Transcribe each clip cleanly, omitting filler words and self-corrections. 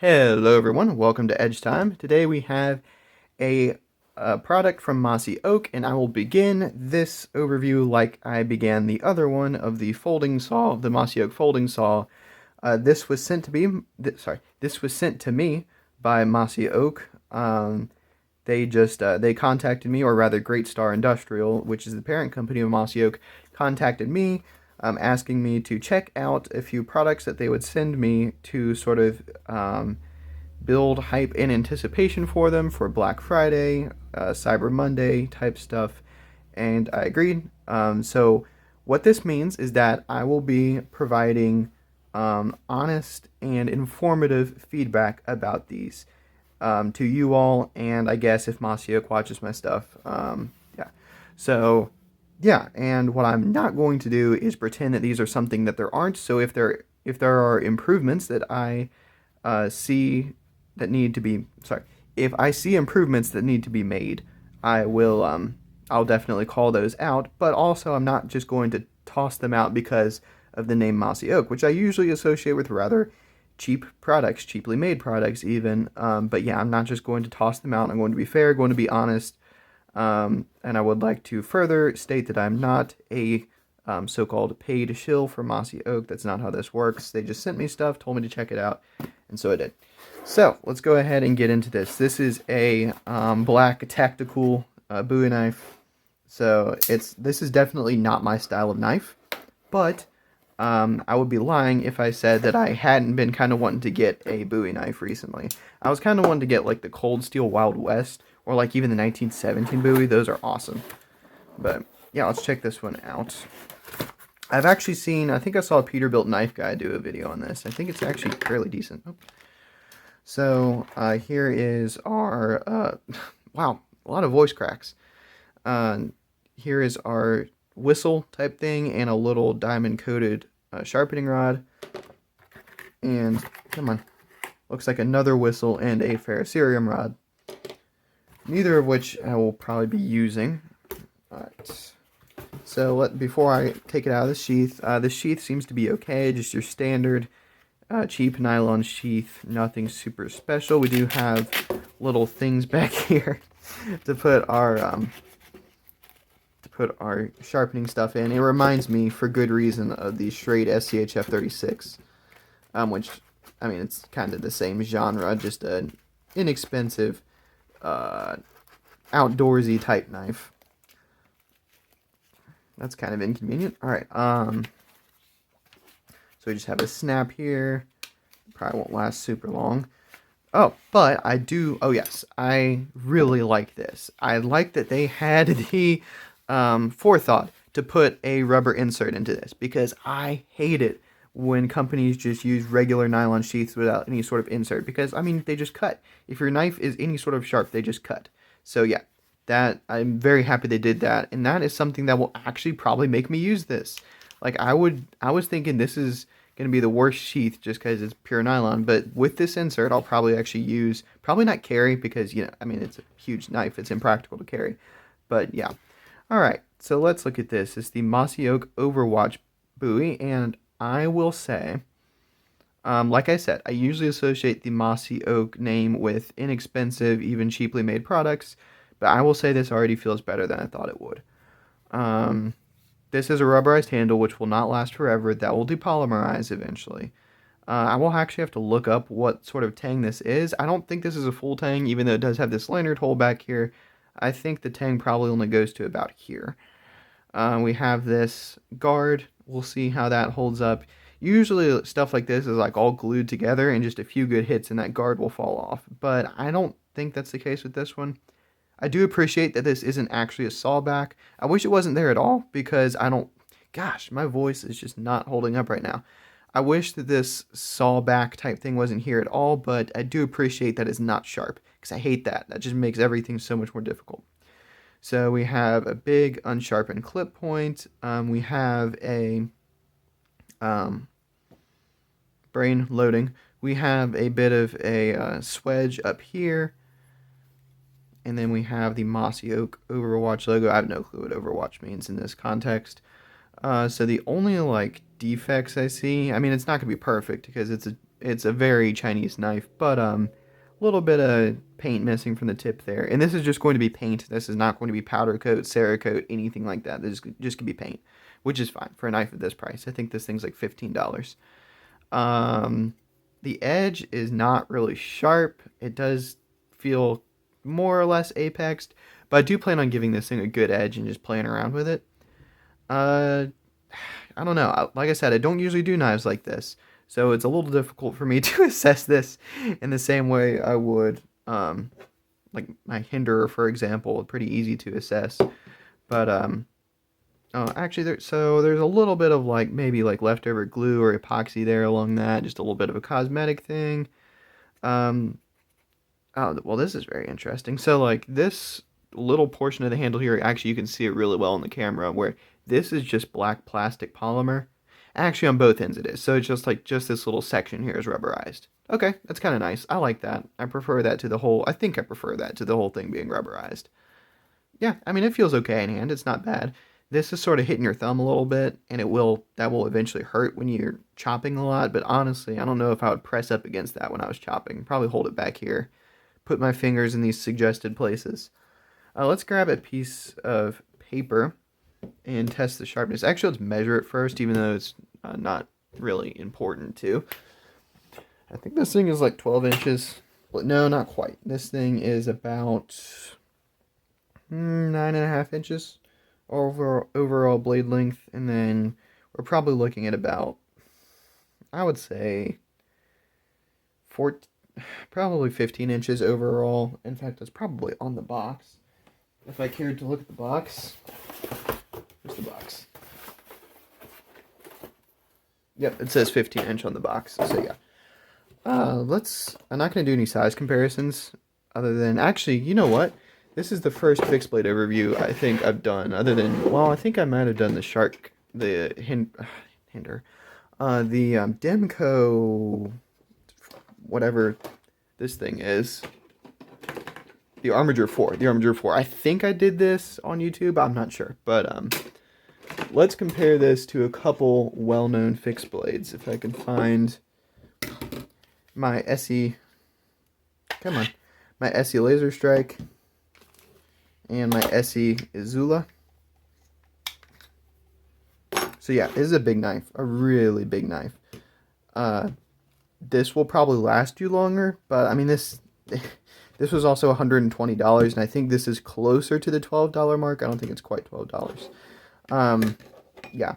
Hello everyone, welcome to Edge Time. Today we have a, product from Mossy Oak, and I will begin this overview like I began the other one of the folding saw, the Mossy Oak folding saw. This was sent to this was sent to me by Mossy Oak. They contacted me, or rather, Great Star Industrial, which is the parent company of Mossy Oak, contacted me, asking me to check out a few products that they would send me to sort of build hype and anticipation for them for Black Friday, Cyber Monday type stuff, and I agreed. So what this means is that I will be providing honest and informative feedback about these to you all, and I guess if Mossy Oak watches my stuff, yeah. So yeah, and what I'm not going to do is pretend that these are something that there aren't. So if there are improvements that I see that need to be if I see improvements that need to be made, I'll definitely call those out. But also, I'm not just going to toss them out because of the name Mossy Oak, which I usually associate with rather cheap products, cheaply made products even. But yeah, I'm not just going to toss them out. I'm going to be fair, going to be honest. And I would like to further state that I'm not a so-called paid shill for Mossy Oak. That's not how this works. They just sent me stuff, told me to check it out, and so I did. So let's go ahead and get into this. This is a black tactical Bowie knife. So this is definitely not my style of knife, but I would be lying if I said that I hadn't been kind of wanting to get a Bowie knife recently. I was kind of wanting to get like the Cold Steel Wild West, or like even the 1917 Bowie. Those are awesome. But yeah, let's check this one out. I've actually seen, I think I saw a Peterbilt Knife Guy do a video on this. I think it's actually fairly decent. Oh. So here is our, wow, a lot of voice cracks. Here is our whistle type thing and a little diamond coated sharpening rod. And, come on, looks like another whistle and a ferrocerium rod. Neither of which I will probably be using. Alright. So before I take it out of the sheath seems to be okay, just your standard cheap nylon sheath, nothing super special. We do have little things back here to put our sharpening stuff in. It reminds me, for good reason, of the Schrade SCHF 36, which, I mean, it's kind of the same genre, just an inexpensive, outdoorsy type knife. That's kind of inconvenient. All right. So we just have a snap here. Probably won't last super long. Oh, but I do. Oh yes, I really like this. I like that they had the forethought to put a rubber insert into this, because I hate it when companies just use regular nylon sheaths without any sort of insert, because I mean they just cut. If your knife is any sort of sharp, they just cut. So yeah, that I'm very happy they did that, and that is something that will actually probably make me use this. Like I was thinking this is going to be the worst sheath just because it's pure nylon, but with this insert I'll probably actually use, probably not carry, because I mean it's a huge knife, it's impractical to carry. But yeah. Alright, so let's look at this. It's the Mossy Oak Overwatch Bowie, and I will say, like I said, I usually associate the Mossy Oak name with inexpensive, even cheaply made products, but I will say this already feels better than I thought it would. This is a rubberized handle, which will not last forever. That will depolymerize eventually. I will actually have to look up what sort of tang this is. I don't think this is a full tang, even though it does have this lanyard hole back here. I think the tang probably only goes to about here. We have this guard. We'll see how that holds up. Usually stuff like this is like all glued together, and just a few good hits and that guard will fall off. But I don't think that's the case with this one. I do appreciate that this isn't actually a sawback. I wish it wasn't there at all, because gosh, my voice is just not holding up right now. I wish that this sawback type thing wasn't here at all, but I do appreciate that it's not sharp, because I hate that. That just makes everything so much more difficult. So we have a big unsharpened clip point. We have a brain loading. We have a bit of a swedge up here. And then we have the Mossy Oak Overwatch logo. I have no clue what Overwatch means in this context. So the only defects I see, I mean, it's not gonna be perfect because it's It's a very Chinese knife, but a little bit of paint missing from the tip there. And this is just going to be paint. This is not going to be powder coat, Cerakote, anything like that. This is just going to be paint, which is fine for a knife at this price. I think this thing's like $15. The edge is not really sharp. It does feel more or less apexed, but I do plan on giving this thing a good edge and just playing around with it. I don't know. Like I said, I don't usually do knives like this, so it's a little difficult for me to assess this in the same way I would, like my Hinderer, for example. Pretty easy to assess, but oh, actually, there's a little bit of like maybe like leftover glue or epoxy there along that, just a little bit of a cosmetic thing. Oh, well, this is very interesting. So like this little portion of the handle here, actually you can see it really well in the camera, where this is just black plastic polymer. Actually, on both ends it is. So it's just like just this little section here is rubberized. Okay, that's kind of nice. I like that. I prefer that to the whole. I think I prefer that to the whole thing being rubberized. Yeah, I mean it feels okay in hand. It's not bad. This is sort of hitting your thumb a little bit, and that will eventually hurt when you're chopping a lot. But honestly, I don't know if I would press up against that when I was chopping. Probably hold it back here. Put my fingers in these suggested places. Let's grab a piece of paper and test the sharpness. Actually, let's measure it first, even though it's not really important to. I think this thing is like 12 inches. But no, not quite. This thing is about 9.5 inches overall blade length. And then we're probably looking at about, I would say, probably 15 inches overall. In fact, it's probably on the box. If I cared to look at the box. Where's the box? Yep, it says 15-inch on the box. So yeah. I'm not going to do any size comparisons other than, actually, you know what? This is the first fixed blade overview I think I've done, other than, well, I think I might have done the Demco, whatever this thing is. The Armiger 4. I think I did this on YouTube. I'm not sure. But let's compare this to a couple well-known fixed blades. If I can find my Essie... Come on. My Essie Laser Strike. And my Essie Izula. So yeah, this is a big knife. A really big knife. This will probably last you longer. But, I mean, this... This was also $120, and I think this is closer to the $12 mark. I don't think it's quite $12. Yeah.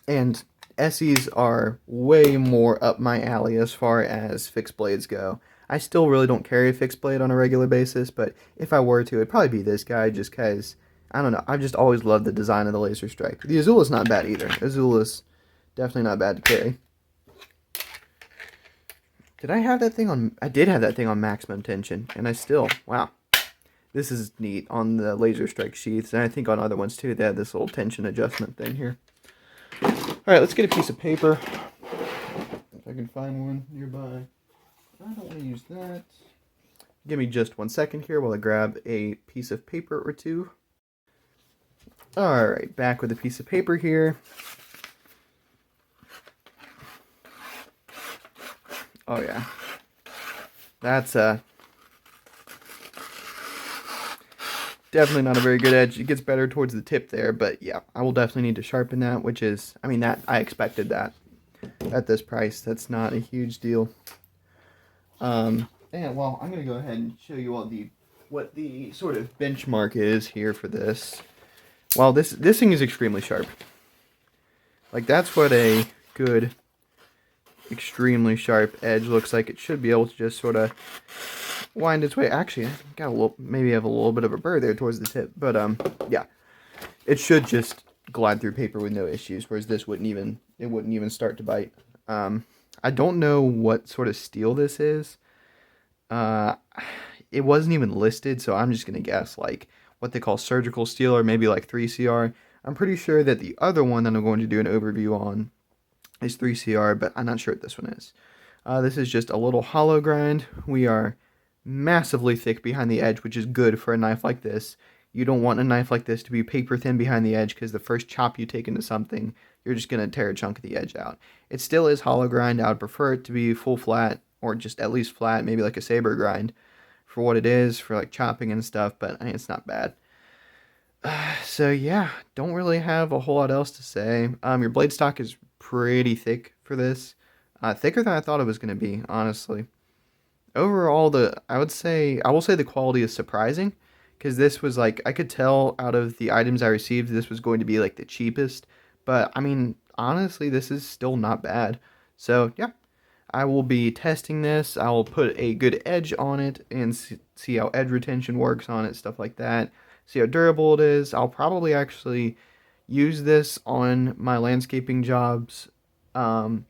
And Essies are way more up my alley as far as fixed blades go. I still really don't carry a fixed blade on a regular basis, but if I were to, it'd probably be this guy just because, I don't know, I've just always loved the design of the Laser Strike. The Azula's not bad either. Azula's definitely not bad to carry. Did I have that thing on... I did have that thing on maximum tension, and I still... Wow. This is neat on the Laser Strike sheaths, and I think on other ones too, they had this little tension adjustment thing here. Alright, let's get a piece of paper. If I can find one nearby. I don't want to use that. Give me just 1 second here while I grab a piece of paper or two. Alright, back with a piece of paper here. Oh yeah, that's definitely not a very good edge. It gets better towards the tip there, but yeah, I will definitely need to sharpen that, which is, I mean, that I expected that at this price. That's not a huge deal. And well, I'm gonna go ahead and show you all what the sort of benchmark is here for this. Well, this thing is extremely sharp. Like, that's what a good, extremely sharp edge looks like. It should be able to just sort of wind its way. Actually, I got a little, maybe have a little bit of a burr there towards the tip, but yeah, it should just glide through paper with no issues. Whereas this wouldn't even start to bite. I don't know what sort of steel this is. It wasn't even listed, so I'm just gonna guess like what they call surgical steel, or maybe like 3CR. I'm pretty sure that the other one that I'm going to do an overview on is 3CR, but I'm not sure what this one is. This is just a little hollow grind. We are massively thick behind the edge, which is good for a knife like this. You don't want a knife like this to be paper thin behind the edge, because the first chop you take into something, you're just going to tear a chunk of the edge out. It still is hollow grind. I would prefer it to be full flat, or just at least flat, maybe like a saber grind for what it is, for like chopping and stuff, but I mean, it's not bad. So yeah, don't really have a whole lot else to say. Your blade stock is pretty thick for this. Thicker than I thought it was going to be, honestly. Overall, I will say the quality is surprising, because this was like, I could tell out of the items I received, this was going to be like the cheapest. But I mean, honestly, this is still not bad. So yeah, I will be testing this. I will put a good edge on it and see how edge retention works on it, stuff like that. See how durable it is. I'll probably actually use this on my landscaping jobs on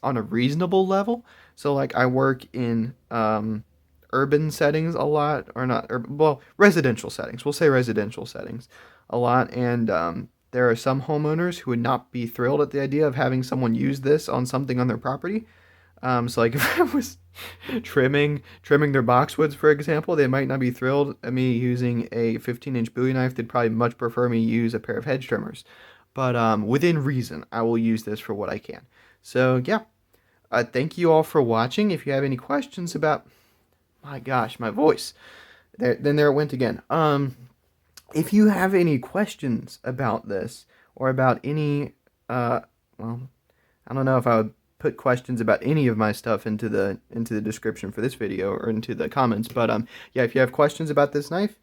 a reasonable level. So like I work in urban settings a lot, or not urban, well, residential settings. We'll say residential settings a lot, and there are some homeowners who would not be thrilled at the idea of having someone use this on something on their property. So like if I was trimming their boxwoods, for example, they might not be thrilled at me using a 15-inch Bowie knife. They'd probably much prefer me use a pair of hedge trimmers. But within reason, I will use this for what I can. So yeah, thank you all for watching. If you have any questions about, my gosh, my voice, there it went again. If you have any questions about this, or about any, well, I don't know if I would put questions about any of my stuff into the description for this video, or into the comments, but yeah, if you have questions about this knife,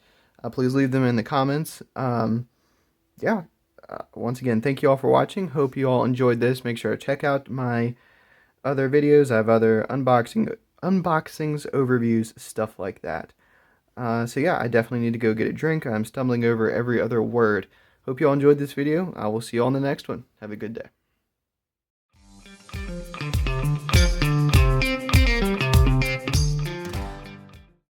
please leave them in the comments. Yeah, once again, thank you all for watching. Hope you all enjoyed this. Make sure to check out my other videos. I have other unboxings, overviews, stuff like that. So yeah, I definitely need to go get a drink. I'm stumbling over every other word. Hope you all enjoyed this video. I will see you all in the next one. Have a good day.